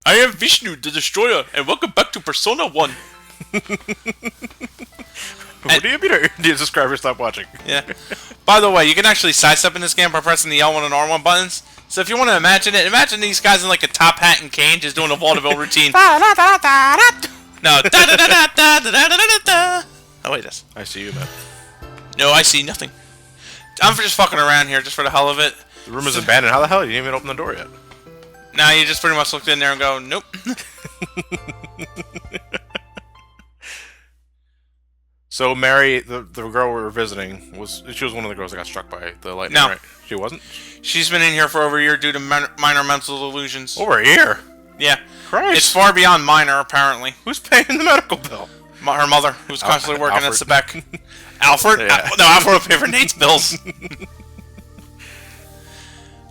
I am Vishnu, the Destroyer, and welcome back to Persona 1. What do you mean the subscribers stop watching? Yeah. By the way, you can actually sidestep in this game by pressing the L1 and R1 buttons. So if you want to imagine it, imagine these guys in like a top hat and cane just doing a vaudeville routine. No. Oh, wait, this. I see you, man. No, I see nothing. I'm just fucking around here just for the hell of it. The room is abandoned. How the hell? You didn't even open the door yet. Now you just pretty much looked in there and go, nope. So Mary, the girl we were visiting, she was one of the girls that got struck by the lightning, No. right? She wasn't? She's been in here for over a year due to minor mental delusions. Over a year? Yeah. Christ. It's far beyond minor, apparently. Who's paying the medical bill? Her mother, who's constantly working at Sebek. Alfred? Yeah. No, Alfred will pay for Nate's bills.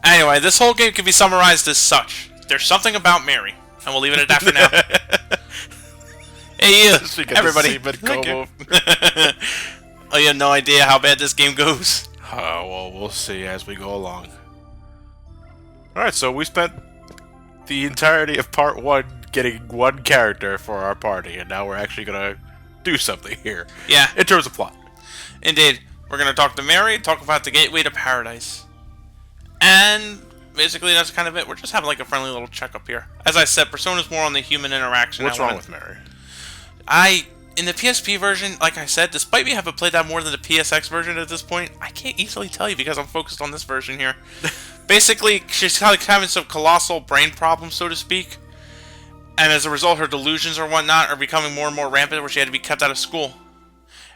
Anyway, this whole game can be summarized as such. There's something about Mary. And we'll leave it at that for now. Hey, everybody. Thank you. Oh, you have no idea how bad this game goes. Well, we'll see as we go along. Alright, so we spent the entirety of part 1 getting one character for our party, and now we're actually gonna do something here. Yeah. In terms of plot. Indeed. We're gonna talk to Mary, talk about the gateway to paradise. And basically that's kind of it. We're just having like a friendly little checkup here. As I said, Persona's more on the human interaction. What's wrong with Mary? In the PSP version, like I said, despite me having played that more than the PSX version at this point, I can't easily tell you because I'm focused on this version here. Basically, she's like having some colossal brain problems, so to speak. And as a result, her delusions or whatnot are becoming more and more rampant, where she had to be kept out of school.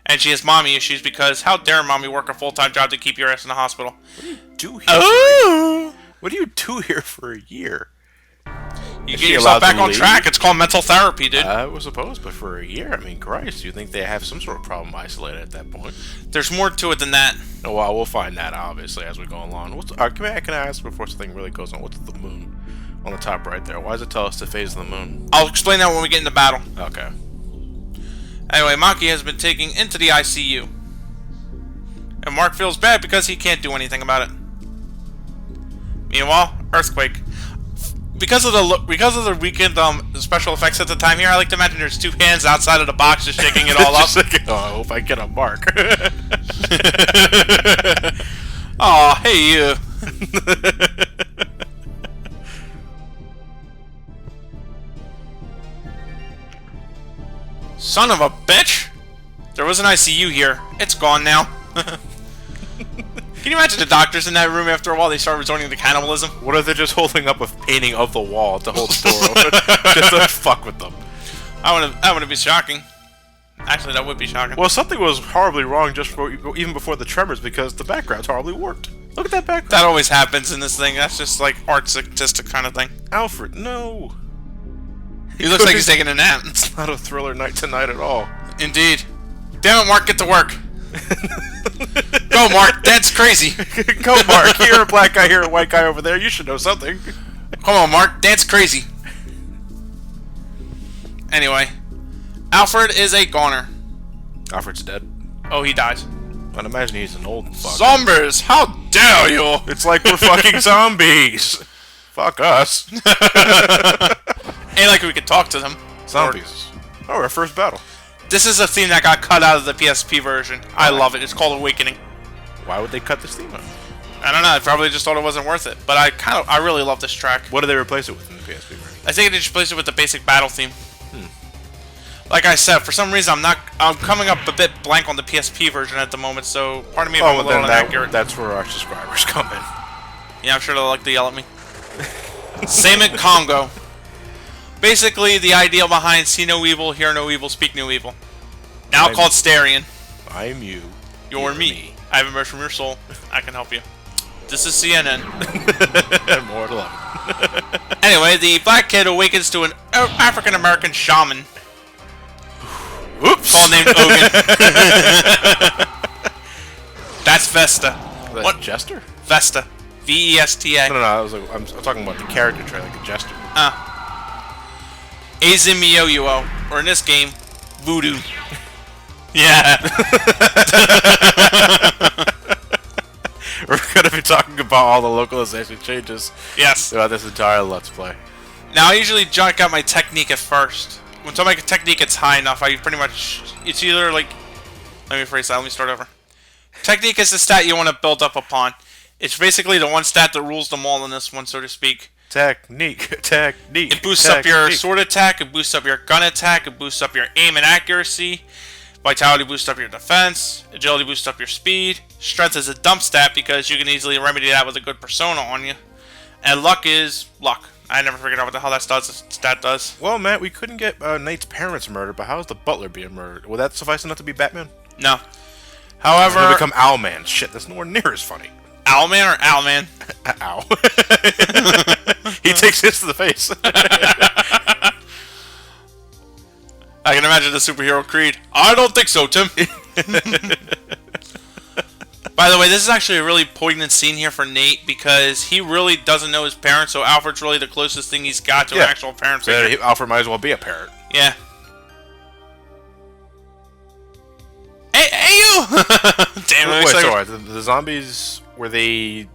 And she has mommy issues because how dare mommy work a full-time job to keep your ass in the hospital? What do you do here? Oh! What do you do here for a year? You get yourself back on track. It's called mental therapy, dude. I was supposed, but for a year, I mean, Christ, you think they have some sort of problem isolated at that point? There's more to it than that. Oh, well, we'll find that, obviously, as we go along. Can I ask before something really goes on? What's the moon on the top right there? Why does it tell us the phase of the moon? I'll explain that when we get into battle. Okay. Anyway, Maki has been taken into the ICU. And Mark feels bad because he can't do anything about it. Meanwhile, earthquake. Because of the weekend special effects at the time here, I like to imagine there's two hands outside of the box just shaking it all up. Oh, I hope I get a mark. Aw, hey you. Son of a bitch! There was an ICU here. It's gone now. Can you imagine the doctors in that room after a while? They start resorting to cannibalism. What if they're just holding up a painting of the wall to hold the door open? Just to fuck with them. That would be shocking. Actually, that would be shocking. Well, something was horribly wrong even before the tremors because the background's horribly warped. Look at that background. That always happens in this thing. That's just like artistic kind of thing. Alfred, no. He looks like he's taking a nap. It's not a thriller night tonight at all. Indeed. Damn it, Mark, get to work. Go, Mark. That's crazy. Go, Mark. You're a black guy here, a white guy over there. You should know something. Come on, Mark. Dance crazy. Anyway, Alfred is a goner. Alfred's dead. Oh, he dies. I'd imagine he's an old fuck. Zombies! How dare you! It's like we're fucking zombies. Fuck us. Ain't like we could talk to them. Zombies. Oh, our first battle. This is a theme that got cut out of the PSP version. I love it. It's called Awakening. Why would they cut this theme out? I don't know. I probably just thought it wasn't worth it. But I really love this track. What did they replace it with in the PSP version? I think they just replaced it with the basic battle theme. Like I said, for some reason I'm coming up a bit blank on the PSP version at the moment, so pardon me if I'm a little inaccurate. That's where our subscribers come in. Yeah, I'm sure they'll like to yell at me. Same in Congo. Basically, the idea behind see no evil, hear no evil, speak no evil. Now called Starion. I'm you. You're me. I have emerged from your soul. I can help you. This is CNN. And more to love. Anyway, the black kid awakens to an African-American shaman. Oops! All named Ogun. That's Vesta. What? Jester? Vesta. V-E-S-T-A. No, I'm talking about the character trait, like a jester. Azimioyuo, or in this game, Voodoo. Yeah. We're going to be talking about all the localization changes Yes. throughout this entire Let's Play. Now, I usually junk out my technique at first. When my technique gets high enough, I pretty much... It's either like... Let me phrase that. Let me start over. Technique is the stat you want to build up upon. It's basically the one stat that rules them all in this one, so to speak. Technique. It boosts up your sword attack, it boosts up your gun attack, it boosts up your aim and accuracy. Vitality boosts up your defense. Agility boosts up your speed. Strength is a dump stat because you can easily remedy that with a good persona on you. And luck is luck. I never figured out what the hell that stat does. Well, Matt, we couldn't get Knight's parents murdered, but how's the butler being murdered? Will that suffice enough to be Batman? No. However... He'll become Owlman. Shit, that's nowhere near as funny. Owlman or Owlman? Ow. He takes hits to the face. I can imagine the superhero creed. I don't think so, Tim. By the way, this is actually a really poignant scene here for Nate because he really doesn't know his parents, so Alfred's really the closest thing he's got to an actual parent figure. So Alfred might as well be a parent. Yeah. Hey you! Damn it. Wait, sorry. The zombies, did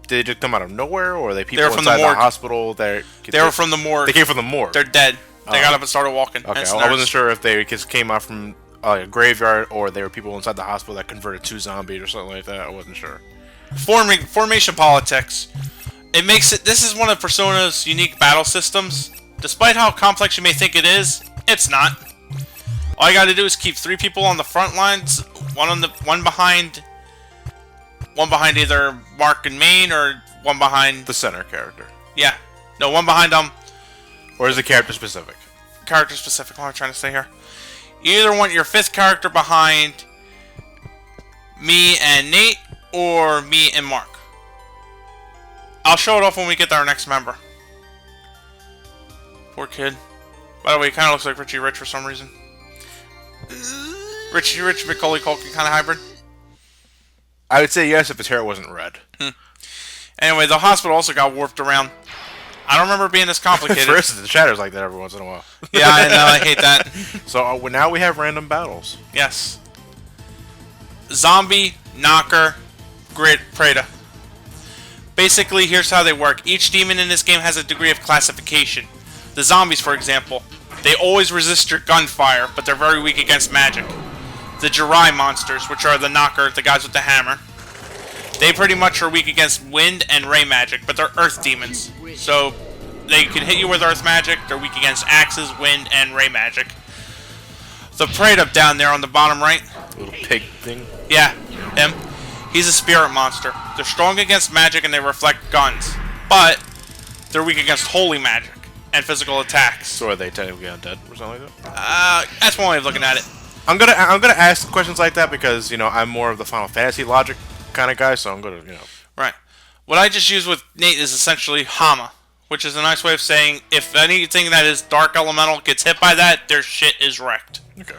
they just come out of nowhere, or are they people from inside the morgue. the hospital? They were from the morgue. They came from the morgue. They're dead. They got up and started walking. Okay, I wasn't sure if they just came out from a graveyard, or they were people inside the hospital that converted to zombies or something like that. I wasn't sure. Formation politics. It makes it. This is one of Persona's unique battle systems. Despite how complex you may think it is, it's not. All you got to do is keep 3 people on the front lines, one behind either Mark and Main, or one behind the center character. Yeah, no, one behind them. Or is it character specific? Character specific. What am I trying to say here? You either want your 5th character behind me and Nate, or me and Mark. I'll show it off when we get to our next member. Poor kid. By the way, he kind of looks like Richie Rich for some reason. Richie Rich, Macaulay Culkin kind of hybrid. I would say yes if his hair wasn't red. Anyway, the hospital also got warped around. I don't remember it being this complicated. For instance, the Shatter's like that every once in a while. Yeah, I know. I hate that. So now we have random battles. Yes. Zombie, Knocker, Grid, Preda. Basically, here's how they work. Each demon in this game has a degree of classification. The zombies, for example, they always resist your gunfire, but they're very weak against magic. The Jirai monsters, which are the Knocker, the guys with the hammer, they pretty much are weak against wind and ray magic, but they're earth demons. So they can hit you with earth magic. They're weak against axes, wind, and ray magic. The Preda down there on the bottom right. Little pig thing. Yeah, him. He's a spirit monster. They're strong against magic and they reflect guns, but they're weak against holy magic and physical attacks. So are they technically undead or something like that? That's one way of looking at it. I'm gonna ask questions like that because I'm more of the Final Fantasy logic kind of guy, so I'm gonna Right. What I just used with Nate is essentially Hama, which is a nice way of saying if anything that is dark elemental gets hit by that, their shit is wrecked. Okay.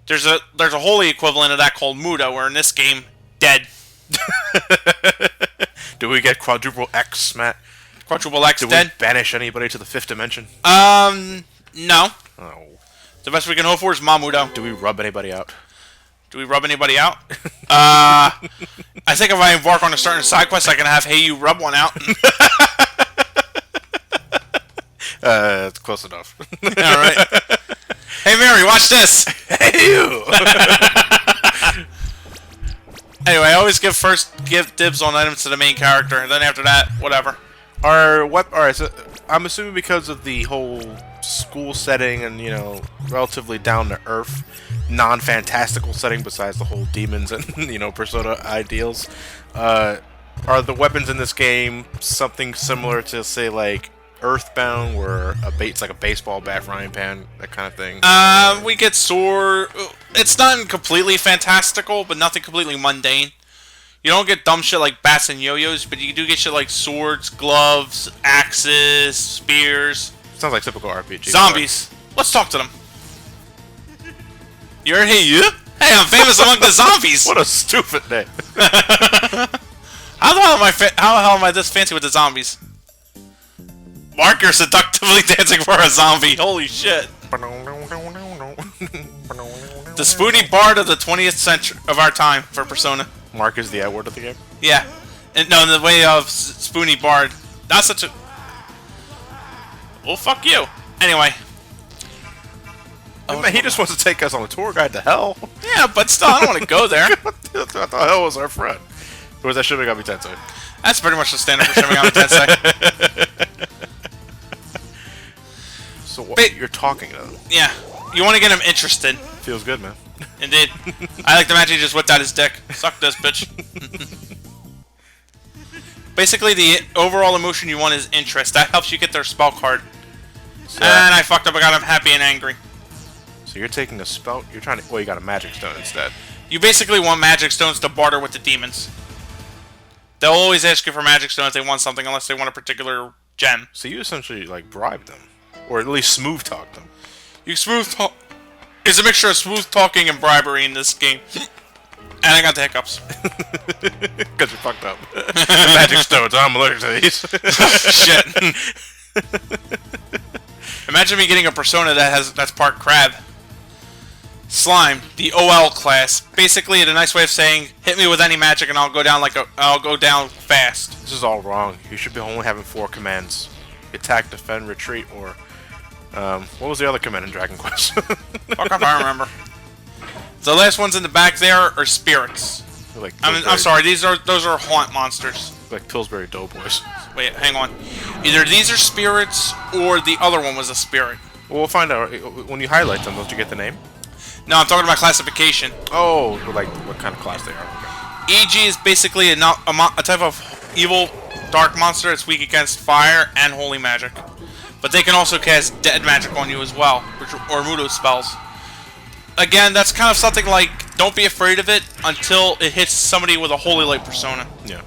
There's a holy equivalent of that called Muda, where in this game, dead. Do we get quadruple X, Matt? Quadruple X Do dead? we banish anybody to the 5th dimension? No. Oh. The best we can hope for is Mamudo. Do we rub anybody out? Do we rub anybody out? I think if I embark on a certain side quest, I can have Hey You rub one out. It's close enough. Alright. Hey Mary, watch this! Hey you! Anyway, I always give dibs on items to the main character, and then after that, whatever. Alright, so I'm assuming because of the whole school setting and, relatively down-to-earth, non-fantastical setting besides the whole demons and, Persona ideals, are the weapons in this game something similar to, say, like, Earthbound, where it's like a baseball bat, frying pan, that kind of thing? We get sword. It's not completely fantastical, but nothing completely mundane. You don't get dumb shit like bats and yo-yos, but you do get shit like swords, gloves, axes, spears. Sounds like typical RPG. Zombies. Let's talk to them. You heard Hey You? Hey, I'm famous among the zombies. What a stupid name. How the hell am I this fancy with the zombies? Mark, you're seductively dancing for a zombie. Holy shit. The spoony bard of the 20th century of our time for Persona. Mark is the Edward of the game? Yeah. No, in the way of spoony bard. Not such a... Well, fuck you. Anyway. Man, he just wants to take us on a tour guide to hell. Yeah, but still, I don't want to go there. I thought hell was our friend. Or was that Shin Megami Tensei? That's pretty much the standard for Shin Megami Tensei. So what, you're talking to them? Yeah. You want to get him interested. Feels good, man. Indeed. I like to imagine he just whipped out his dick. Suck this, bitch. Basically, the overall emotion you want is interest. That helps you get their spell card. So, and I fucked up. I got him happy and angry. So you're taking a spell. You're trying to. Well, you got a magic stone instead. You basically want magic stones to barter with the demons. They'll always ask you for magic stones if they want something, unless they want a particular gem. So you essentially like bribe them, or at least smooth talk them. You smooth talk. It's a mixture of smooth talking and bribery in this game. And I got the hiccups. Because you fucked up. Magic stones. I'm allergic to these. Shit. Imagine me getting a persona that's part crab. Slime, the OL class. Basically, a nice way of saying, hit me with any magic and I'll go down fast. This is all wrong. You should be only having 4 commands: attack, defend, retreat, or what was the other command in Dragon Quest? Fuck if I remember. The last ones in the back there are spirits. Like I'm sorry, those are haunt monsters. Like Pillsbury Doughboys. Wait, hang on. Either these are spirits or the other one was a spirit. Well, we'll find out. When you highlight them, don't you get the name? No, I'm talking about classification. Oh, like what kind of class they are. Okay. EG is basically a type of evil dark monster that's weak against fire and holy magic. But they can also cast dead magic on you as well, or Mudo spells. Again, that's kind of something like, don't be afraid of it until it hits somebody with a holy light persona. Yeah.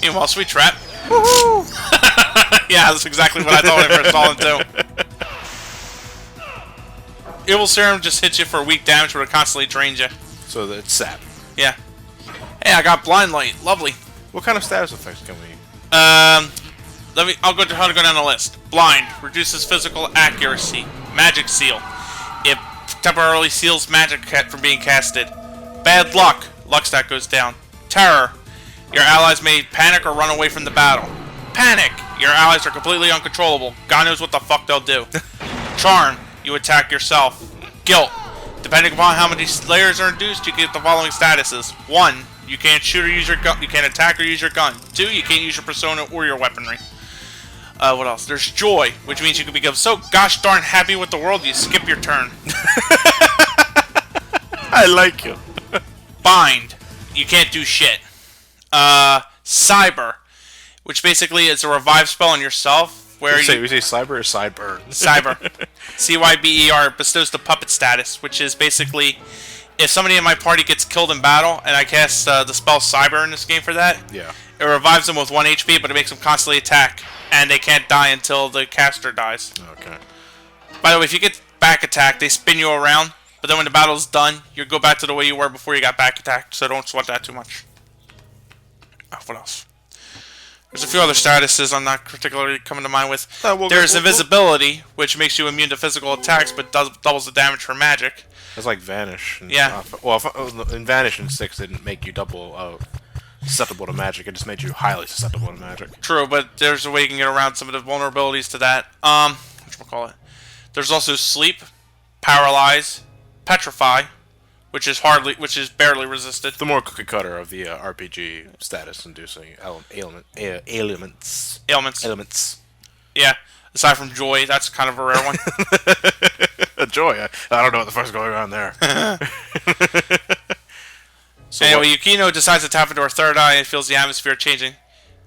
Meanwhile, sweet trap. Woohoo! Yeah, that's exactly what I thought when I first saw him too. Evil Serum just hits you for weak damage, but it constantly drains you. So it's sap. Yeah. Hey, I got blind light. Lovely. What kind of status effects can we? I'll go to how to go down the list. Blind reduces physical accuracy. Magic seal. It temporarily seals magic from being casted. Bad luck. Luck stat goes down. Terror. Your allies may panic or run away from the battle. Panic. Your allies are completely uncontrollable. God knows what the fuck they'll do. Charm. You attack yourself. Guilt. Depending upon how many layers are induced, you get the following statuses. 1. You can't shoot or use your gun. You can't attack or use your gun. 2. You can't use your persona or your weaponry. What else? There's joy, which means you can become so gosh darn happy with the world you skip your turn. I like you. Bind. You can't do shit. Cyber, which basically is a revive spell on yourself. Where we say cyber or sideburn? Cyber. CYBER bestows the puppet status, which is basically if somebody in my party gets killed in battle and I cast the spell Cyber in this game for that, yeah, it revives them with 1 HP, but it makes them constantly attack, and they can't die until the caster dies. Okay. By the way, if you get back attacked, they spin you around, but then when the battle's done, you go back to the way you were before you got back attacked, so don't sweat that too much. What else? There's a few other statuses I'm not particularly coming to mind with. There's invisibility, which makes you immune to physical attacks, but doubles the damage for magic. That's like Vanish. Yeah. In Vanish in 6 didn't make you double susceptible to magic. It just made you highly susceptible to magic. True, but there's a way you can get around some of the vulnerabilities to that. Whatchamacallit? There's also Sleep, Paralyze, Petrify, which is barely resisted. The more cookie cutter of the RPG status-inducing ailments. Ailments. Yeah. Aside from Joy, that's kind of a rare one. Joy? I don't know what the fuck's going on there. So anyway, Yukino decides to tap into her third eye and feels the atmosphere changing.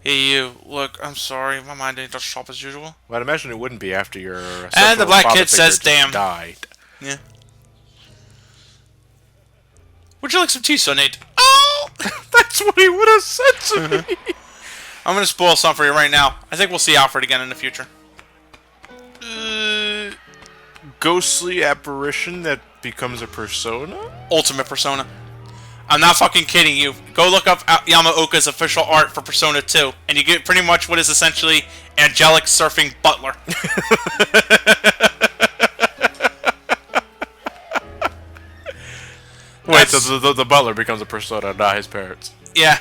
Hey, you. Look, I'm sorry. My mind ain't as sharp as usual. Well, I'd imagine it wouldn't be after your... And the black kid says, damn. Died. Yeah. Would you like some tea, Sonate? Oh! That's what he would have said to me. I'm going to spoil some for you right now. I think we'll see Alfred again in the future. Ghostly apparition that becomes a persona? Ultimate Persona. I'm not fucking kidding you. Go look up Yamaoka's official art for Persona 2, and you get pretty much what is essentially angelic surfing butler. Wait, so the butler becomes a persona, not his parents. Yeah.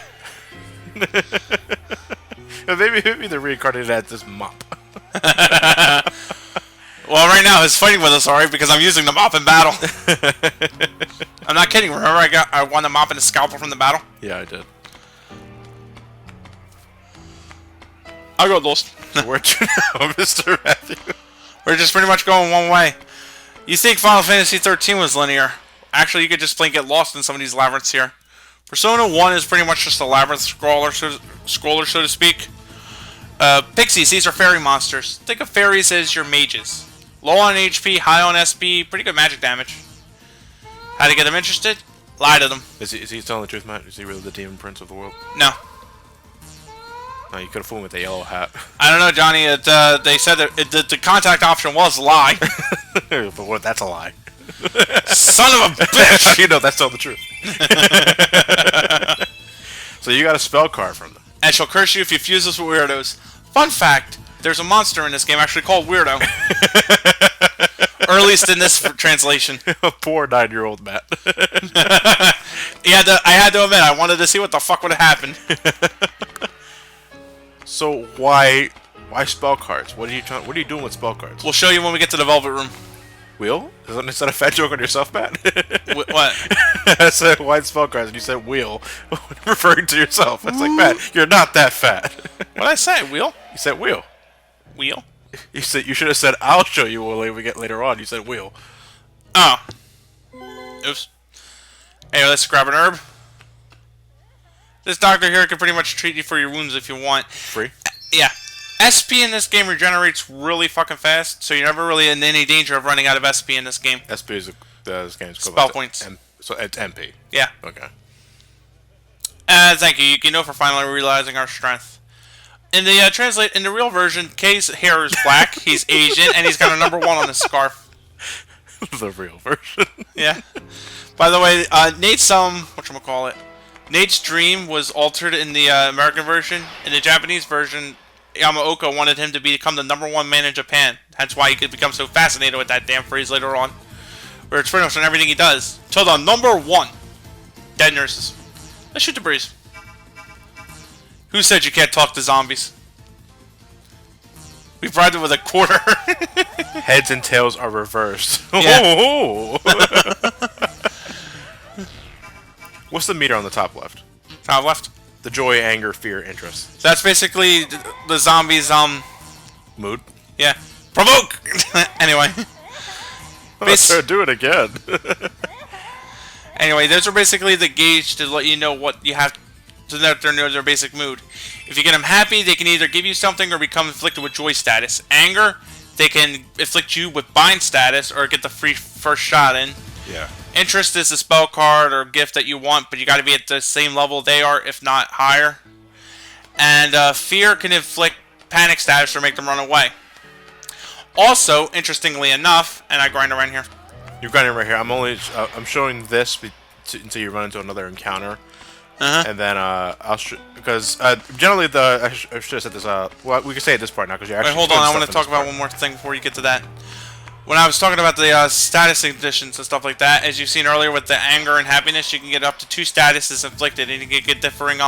maybe they're reincarnated as this mop. Well, right now he's fighting with us, alright, because I'm using the mop in battle. I'm not kidding. Remember, I won the mop and a scalpel from the battle. Yeah, I did. I got lost. Where'd you know, Mr. Matthew? We're just pretty much going one way. You think Final Fantasy 13 was linear? Actually, you could just plain get lost in some of these labyrinths here. Persona 1 is pretty much just a labyrinth scroller, so to speak. Pixies, these are fairy monsters. Think of fairies as your mages. Low on HP, high on SP, pretty good magic damage. How to get them interested? Lie to them. Is he telling the truth, Matt? Is he really the demon prince of the world? No. No, you could have fooled me with the yellow hat. I don't know, Johnny. They said that the contact option was lie. But what? That's a lie. Son of a bitch! You know, that's telling the truth. So you got a spell card from them. And she'll curse you if you fuse us with weirdos. Fun fact, there's a monster in this game actually called Weirdo. Or at least in this translation. Poor 9-year-old Matt. Yeah, I had to admit, I wanted to see what the fuck would have happened. So why spell cards? What are you doing with spell cards? We'll show you when we get to the Velvet Room. Wheel? Is that a fat joke on yourself, Matt? What? I said why spell cards, and you said wheel, referring to yourself. I was like, Matt, you're not that fat. What'd I say? Wheel? You said wheel. Wheel? You should have said I'll show you when we get later on. You said wheel. Oh. Oops. Hey, let's grab an herb. This doctor here can pretty much treat you for your wounds if you want. Free? Yeah. SP in this game regenerates really fucking fast, so you're never really in any danger of running out of SP in this game. SP is this game's spell points. So it's MP. Yeah. Okay. Thank you. You can know for finally realizing our strength. In the in the real version, Kay's hair is black. He's Asian, and he's got a #1 on his scarf. The real version. Yeah. By the way, Nate's whatchamacallit? Nate's dream was altered in the American version. In the Japanese version, Yamaoka wanted him to become the #1 man in Japan. That's why he could become so fascinated with that damn phrase later on. Where it's pretty much on everything he does. To the #1. Dead nurses. Let's shoot the breeze. Who said you can't talk to zombies? We bribed him with a quarter. Heads and tails are reversed. Yeah. What's the meter on the top left? Top left. The joy, anger, fear, interest. So that's basically the zombies, Mood? yeah. Provoke! Anyway. Do it again. Anyway, those are basically the gauge to let you know what you have to let them know their basic mood. If you get them happy, they can either give you something or become inflicted with joy status. Anger, they can inflict you with bind status or get the free first shot in. Yeah. Interest is a spell card or gift that you want, but you got to be at the same level they are, if not higher. And fear can inflict panic status or make them run away. Also, interestingly enough, and I grind around here. You're grinding right here. I'm showing this until you run into another encounter. And then because generally I should have said this. Well, we can say at this part now because you're actually. Wait, hold on. I want to talk about one more thing before you get to that. When I was talking about the status conditions and stuff like that, as you've seen earlier with the anger and happiness, you can get up to 2 statuses inflicted, and you can get differing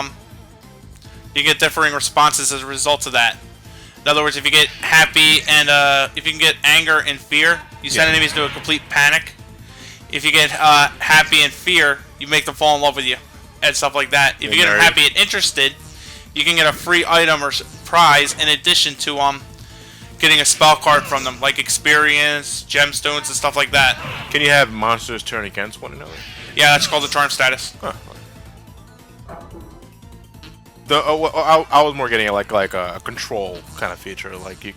responses as a result of that. In other words, if you get happy and if you can get anger and fear, you send enemies to a complete panic. If you get happy and fear, you make them fall in love with you and stuff like that. If you get them happy and interested, you can get a free item or prize in addition to getting a spell card from them, like experience, gemstones, and stuff like that. Can you have monsters turn against one another? Yeah, that's called the charm status. Huh. I was more getting like a control kind of feature. Like you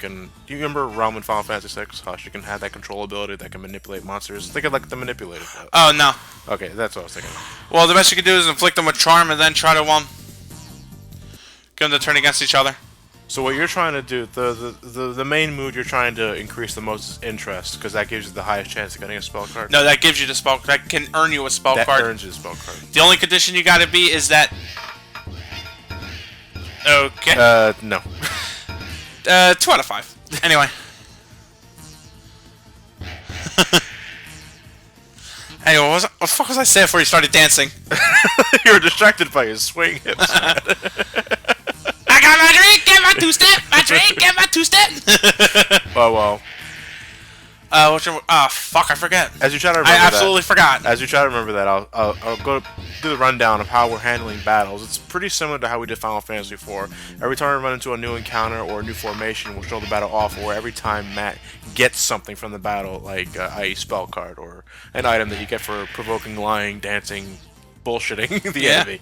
remember Realm in Final Fantasy VI? How you can have that control ability that can manipulate monsters. Think of like the manipulator. Oh no. Okay, that's what I was thinking. Well, the best you can do is inflict them with charm and then try to get them to turn against each other. So what you're trying to do, the main mood you're trying to increase the most is interest, because that gives you the highest chance of getting a spell card. No, that gives you the spell. That can earn you a spell card. That earns you a spell card. The only condition you got to be is that. Okay. No. 2 out of 5. Anyway. Hey, what the fuck was I saying before you started dancing? You were distracted by his swing hips. I got my drink and my two-step, my drink and my two-step. Oh, well. Fuck, I forget. As you try to remember I absolutely forgot. As you try to remember that, I'll go do the rundown of how we're handling battles. It's pretty similar to how we did Final Fantasy IV. Every time we run into a new encounter or a new formation, we'll show the battle off, or every time Matt gets something from the battle, like i.e. spell card, or an item that you get for provoking, lying, dancing, bullshitting the enemy.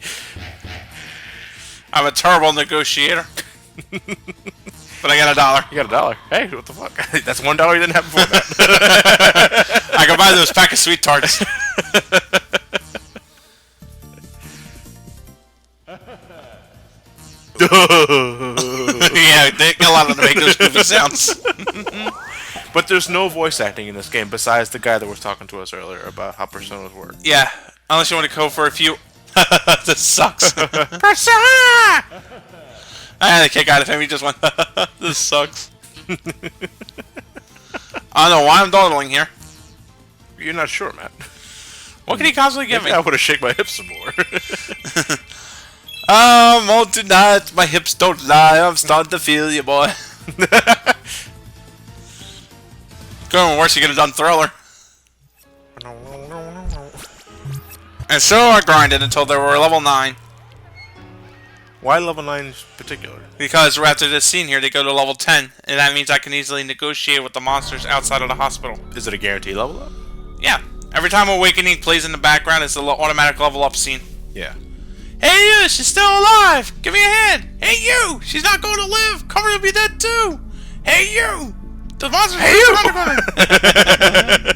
I'm a terrible negotiator. But I got $1. You got $1. Hey, what the fuck? That's $1 you didn't have before that. I can buy those pack of sweet tarts. Yeah, they got a lot of them to make those goofy sounds. But there's no voice acting in this game besides the guy that was talking to us earlier about how personas work. Yeah, unless you want to go for a few. This sucks. Persona! I had a kick out of him. He just went, this sucks. I don't know why I'm dawdling here. You're not sure, Matt. What can he constantly give me? I would have shake my hips some more. Oh, tonight, my hips don't lie. I'm starting to feel you, boy. Going worse, you could have done Thriller. And so I grinded until they were level 9. Why level 9 in particular? Because after this scene here, they go to level 10, and that means I can easily negotiate with the monsters outside of the hospital. Is it a guaranteed level up? Yeah. Every time Awakening plays in the background, it's an automatic level up scene. Yeah. Hey you, she's still alive! Give me a hand! Hey you, she's not going to live! Cover will be dead too! Hey you! The monsters hey are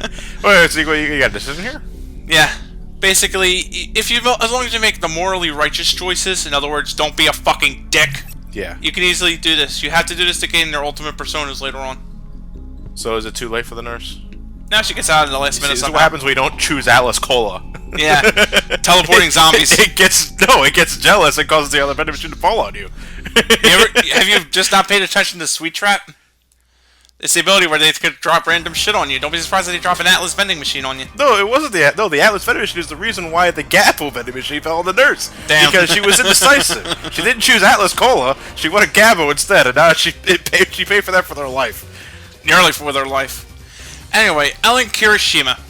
you! Wait, so you got a decision here? Yeah. Basically, if you, as long as you make the morally righteous choices, in other words, don't be a fucking dick. Yeah. You can easily do this. You have to do this to gain their ultimate personas later on. So is it too late for the nurse? Now she gets out in the last minute. This is what happens when you don't choose Atlas Cola. Yeah. Teleporting zombies. It gets jealous and causes the other vending machine to fall on you. Have you just not paid attention to Sweet Trap? It's the ability where they could drop random shit on you. Don't be surprised if they drop an Atlas vending machine on you. No, it wasn't the Atlas vending machine is the reason why the Gapo vending machine fell on the nurse. Damn. Because she was indecisive. She didn't choose Atlas Cola. She wanted Gabo instead, and now she paid for that for their life. Nearly for their life. Anyway, Ellen Kirishima.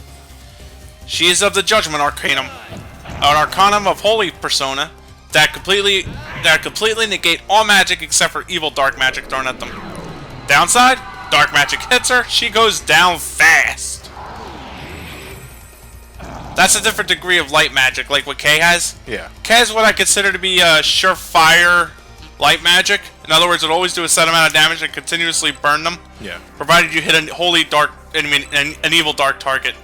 She is of the Judgment Arcanum, an Arcanum of Holy Persona that completely negate all magic except for evil dark magic thrown at them. Downside. Dark magic hits her, she goes down fast. That's a different degree of light magic, like what Kay has. Yeah. Kay is what I consider to be a surefire light magic. In other words, it'll always do a set amount of damage and continuously burn them. Yeah. Provided you hit an evil dark target.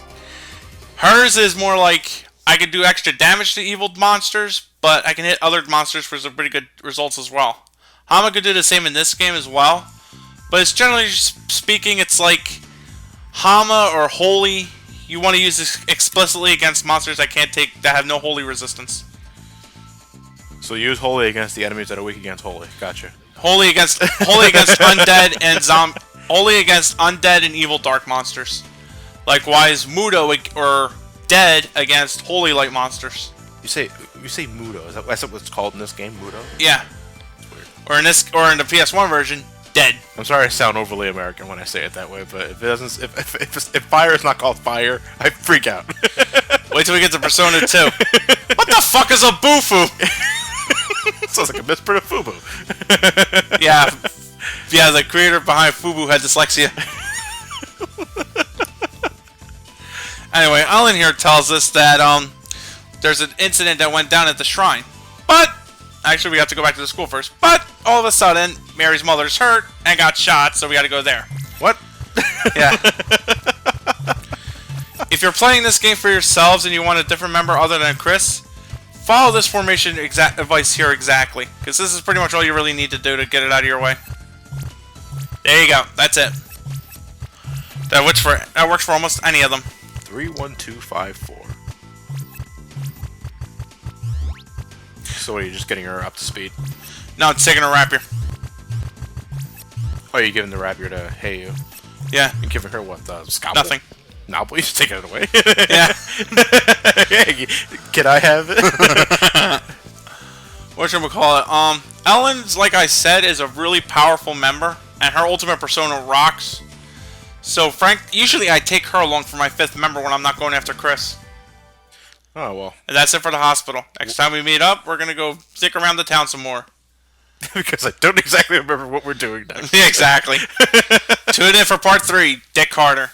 Hers is more like, I can do extra damage to evil monsters, but I can hit other monsters for some pretty good results as well. Hama could do the same in this game as well. But it's generally speaking, it's like Hama or Holy. You want to use this explicitly against monsters that have no Holy resistance. So use Holy against the enemies that are weak against Holy. Gotcha. Holy against undead and Holy against undead and evil dark monsters. Likewise, Mudo or Dead against Holy light monsters. You say Mudo. Is that what it's called in this game? Mudo? Yeah. That's weird. Or in the PS1 version. Dead. I'm sorry I sound overly American when I say it that way, but if it doesn't, if fire is not called fire, I freak out. Wait till we get to Persona 2. What the fuck is a Bufu? Sounds like a misprint of Fubu. Yeah, the creator behind Fubu had dyslexia. Anyway, Alan here tells us that there's an incident that went down at the shrine, but actually we have to go back to the school first. But all of a sudden, Mary's mother's hurt and got shot, so we got to go there. What? Yeah. If you're playing this game for yourselves and you want a different member other than Chris, follow this formation advice here exactly, because this is pretty much all you really need to do to get it out of your way. There you go. That's it. That works for almost any of them. 31254. So what, are you just getting her up to speed? No, it's taking a rapier. Oh, you're giving the rapier to Heyu. Yeah. You're giving her what, the scalpel? Nothing. No, please just taking it away. Yeah. Can I have it? whatchamacallit, Ellen's, like I said, is a really powerful member, and her ultimate persona rocks. So, Frank, usually I take her along for my 5th member when I'm not going after Chris. Oh, well. And that's it for the hospital. Next time we meet up, we're gonna go stick around the town some more. Because I don't exactly remember what we're doing now. Yeah, exactly. Tune in for part 3, Dick Carter.